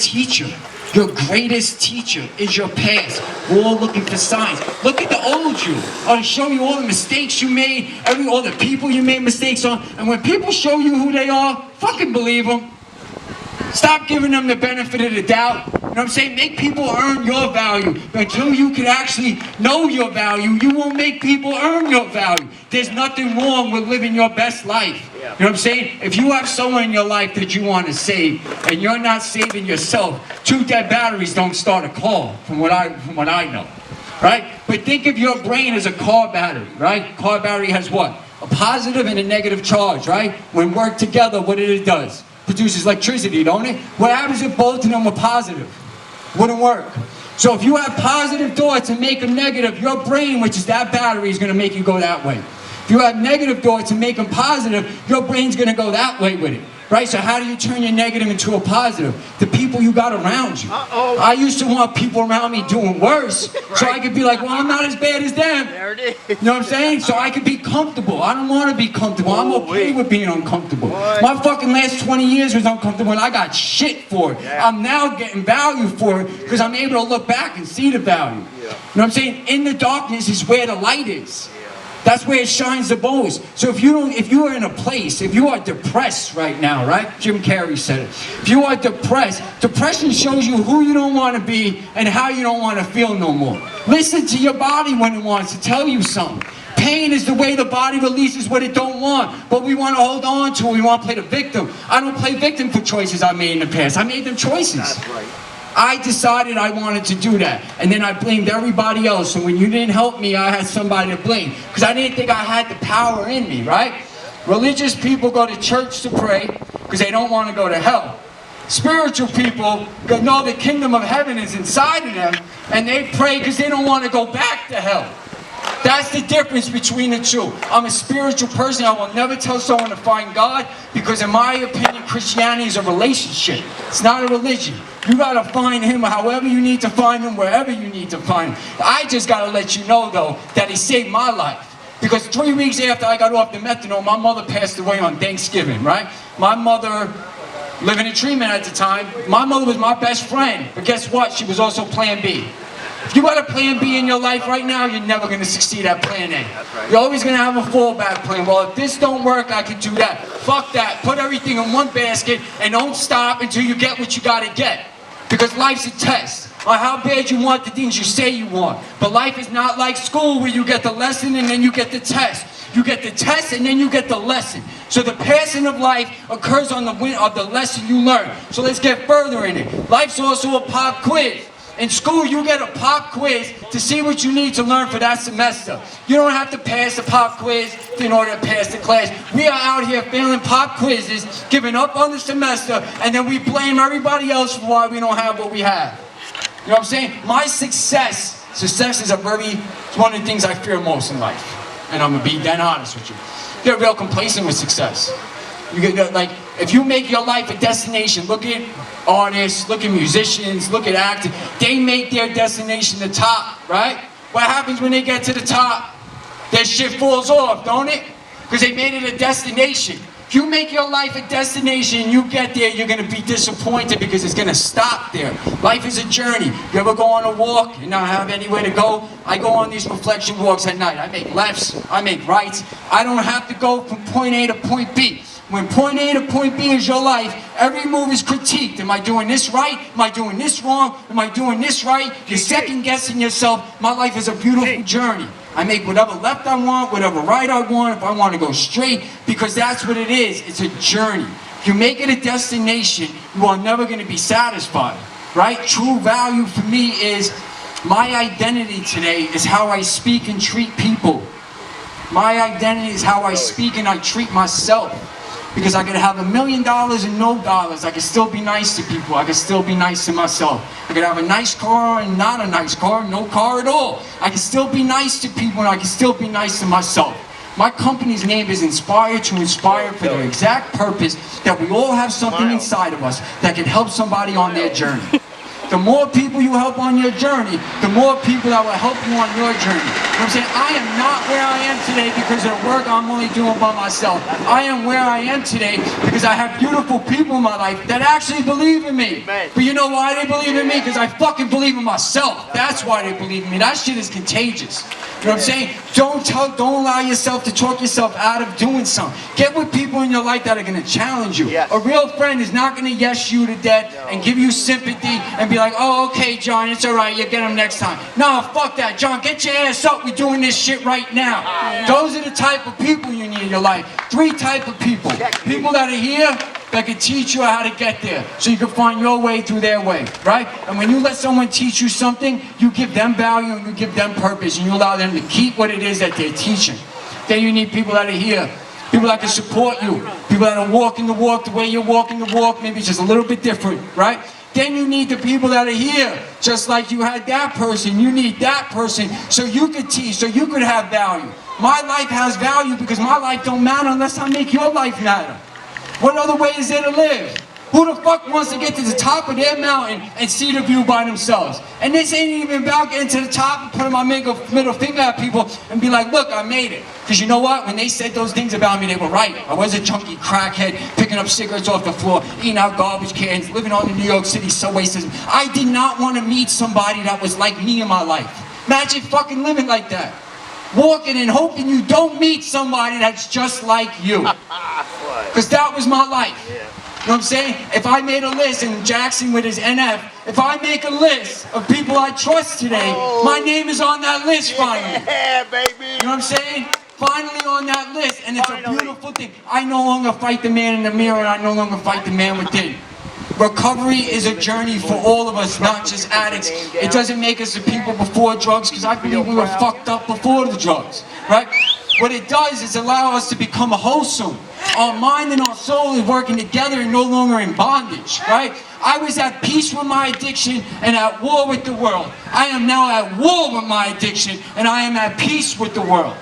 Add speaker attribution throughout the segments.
Speaker 1: teacher. Your greatest teacher is your past. We're all looking for signs. Look at the old you. I'll show you all the mistakes you made, all the people you made mistakes on. And when people show you who they are, fucking believe them. Stop giving them the benefit of the doubt. You know what I'm saying? Make people earn your value. Until you can actually know your value, you won't make people earn your value. There's nothing wrong with living your best life. You know what I'm saying? If you have someone in your life that you want to save, and you're not saving yourself, 2 dead batteries don't start a car, from what I know. Right? But think of your brain as a car battery, right? Car battery has what? A positive and a negative charge, right? When work together, what it does? Produces electricity, don't it? What happens if both of them were positive? Wouldn't work. So if you have positive thoughts and make them negative, your brain, which is that battery, is going to make you go that way. If you have negative thoughts and make them positive, your brain's going to go that way with it. Right? So how do you turn your negative into a positive? The people you got around you. I used to want people around me doing worse, so I could be like, well, I'm not as bad as them.
Speaker 2: There it is.
Speaker 1: You know what I'm saying? So I could be comfortable. I don't want to be comfortable. I'm okay with being uncomfortable. My fucking last 20 years was uncomfortable, and I got shit for it.
Speaker 2: Yeah.
Speaker 1: I'm now getting value for it because I'm able to look back and see the value. You know what I'm saying? In the darkness is where the light is. That's where it shines the most. So if you are in a place, if you are depressed right now, right? Jim Carrey said it. If you are depressed, depression shows you who you don't want to be and how you don't want to feel no more. Listen to your body when it wants to tell you something. Pain is the way the body releases what it don't want, but we want to hold on to it. We want to play the victim. I don't play victim for choices I made in the past. I made them choices.
Speaker 2: That's right.
Speaker 1: I decided I wanted to do that, and then I blamed everybody else. And when you didn't help me, I had somebody to blame because I didn't think I had the power in me, right? Religious people go to church to pray because they don't want to go to hell. Spiritual people know the kingdom of heaven is inside of them, and they pray because they don't want to go back to hell. That's the difference between the two. I'm a spiritual person. I will never tell someone to find God because in my opinion, Christianity is a relationship. It's not a religion. You got to find Him however you need to find Him, wherever you need to find Him. I just got to let you know, though, that He saved my life. Because 3 weeks after I got off the methadone, my mother passed away on Thanksgiving, right? My mother, living in treatment at the time, my mother was my best friend. But guess what? She was also Plan B. If you got a plan B in your life right now, you're never going to succeed at plan A.
Speaker 2: That's right.
Speaker 1: You're always going to have a fallback plan. Well, if this don't work, I can do that. Fuck that. Put everything in one basket and don't stop until you get what you got to get. Because life's a test on how bad you want the things you say you want. But life is not like school where you get the lesson and then you get the test. You get the test and then you get the lesson. So the passing of life occurs on the win of the lesson you learn. So let's get further in it. Life's also a pop quiz. In school, you get a pop quiz to see what you need to learn for that semester. You don't have to pass the pop quiz in order to pass the class. We are out here failing pop quizzes, giving up on the semester, and then we blame everybody else for why we don't have what we have. You know what I'm saying? My success is it's one of the things I fear most in life. And I'm going to be dead honest with you. Get real complacent with success. You get, like, if you make your life a destination, look at artists, look at musicians, look at actors. They make their destination the top, right? What happens when they get to the top? Their shit falls off, don't it? Because they made it a destination. If you make your life a destination and you get there, you're going to be disappointed because it's going to stop there. Life is a journey. You ever go on a walk and not have anywhere to go? I go on these reflection walks at night. I make lefts, I make rights. I don't have to go from point A to point B. When point A to point B is your life, every move is critiqued. Am I doing this right? Am I doing this wrong? Am I doing this right? You're second guessing yourself. My life is a beautiful journey. I make whatever left I want, whatever right I want, if I want to go straight, because that's what it is. It's a journey. If you make it a destination, you are never going to be satisfied, right? True value for me is my identity today is how I speak and treat people. My identity is how I speak and I treat myself. Because I could have $1 million and no dollars. I could still be nice to people. I could still be nice to myself. I could have a nice car and not a nice car, no car at all. I could still be nice to people and I could still be nice to myself. My company's name is Inspire to Inspire for the exact purpose that we all have something inside of us that can help somebody on their journey. The more people you help on your journey, the more people that will help you on your journey. You know what I'm saying? I am not where I am today because of the work I'm only doing by myself. I am where I am today because I have beautiful people in my life that actually believe in me. But you know why they believe in me? Because I fucking believe in myself. That's why they believe in me. That shit is contagious. You know what I'm saying? Don't allow yourself to talk yourself out of doing something. Get with people in your life that are going to challenge you. A real friend is not going to yes you to death and give you sympathy and be like, oh, okay, John, it's all right, you'll get him next time. No, fuck that, John, get your ass up, we're doing this shit right now. Those are the type of people you need in your life. 3 type of people. People that are here that can teach you how to get there so you can find your way through their way, right? And when you let someone teach you something, you give them value and you give them purpose and you allow them to keep what it is that they're teaching. Then you need people that are here, people that can support you, people that are walking the walk the way you're walking the walk, maybe just a little bit different, right? Then you need the people that are here, just like you had that person, you need that person so you could teach, so you could have value. My life has value because my life don't matter unless I make your life matter. What other way is there to live? Who the fuck wants to get to the top of their mountain and see the view by themselves? And this ain't even about getting to the top and putting my middle finger at people and be like, look, I made it. Because you know what? When they said those things about me, they were right. I was a chunky crackhead, picking up cigarettes off the floor, eating out garbage cans, living on the New York City subway system. I did not want to meet somebody that was like me in my life. Imagine fucking living like that. Walking and hoping you don't meet somebody that's just like you. Because that was my life. You know what I'm saying? If I made a list, and Jackson with his NF, if I make a list of people I trust today, my name is on that list finally.
Speaker 2: Yeah, baby.
Speaker 1: You know what I'm saying? Finally on that list, and it's a beautiful thing. I no longer fight the man in the mirror, and I no longer fight the man within. Recovery is a journey for all of us, not just addicts. It doesn't make us the people before drugs, because I believe we were fucked up before the drugs, right? What it does is allow us to become wholesome. Our mind and our soul is working together and no longer in bondage, right? I was at peace with my addiction and at war with the world. I am now at war with my addiction and I am at peace with the world.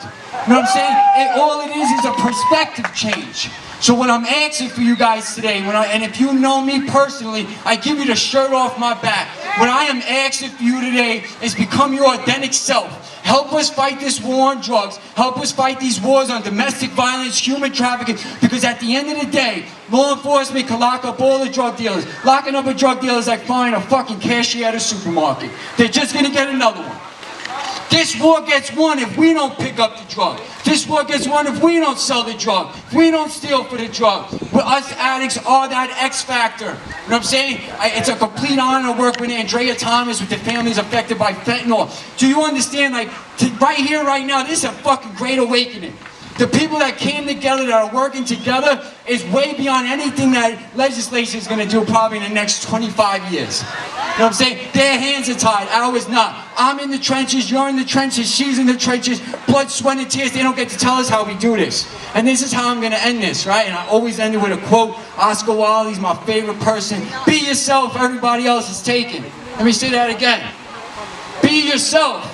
Speaker 1: You know what I'm saying? All it is a perspective change. So what I'm asking for you guys today, and if you know me personally, I give you the shirt off my back. What I am asking for you today is become your authentic self. Help us fight this war on drugs. Help us fight these wars on domestic violence, human trafficking, because at the end of the day, law enforcement can lock up all the drug dealers. Locking up a drug dealer is like finding a fucking cashier at a supermarket. They're just gonna get another one. This war gets won if we don't pick up the drug. This war gets won if we don't sell the drug. If we don't steal for the drug. Us addicts are that X factor. You know what I'm saying? It's a complete honor to work with Andrea Thomas, with the families affected by fentanyl. Do you understand, like, right here, right now, this is a fucking great awakening. The people that came together, that are working together, is way beyond anything that legislation is going to do probably in the next 25 years. You know what I'm saying? Their hands are tied, ours not. I'm in the trenches, you're in the trenches, she's in the trenches, blood, sweat, and tears. They don't get to tell us how we do this. And this is how I'm going to end this, right? And I always end it with a quote. Oscar Wilde's my favorite person. Be yourself, everybody else is taken. Let me say that again. Be yourself,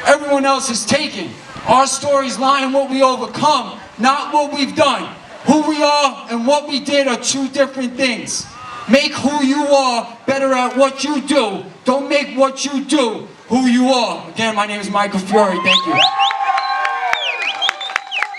Speaker 1: everyone else is taken. Our stories lie in what we overcome, not what we've done. Who we are and what we did are 2 different things. Make who you are better at what you do. Don't make what you do who you are. Again, my name is Michael Fiore. Thank you.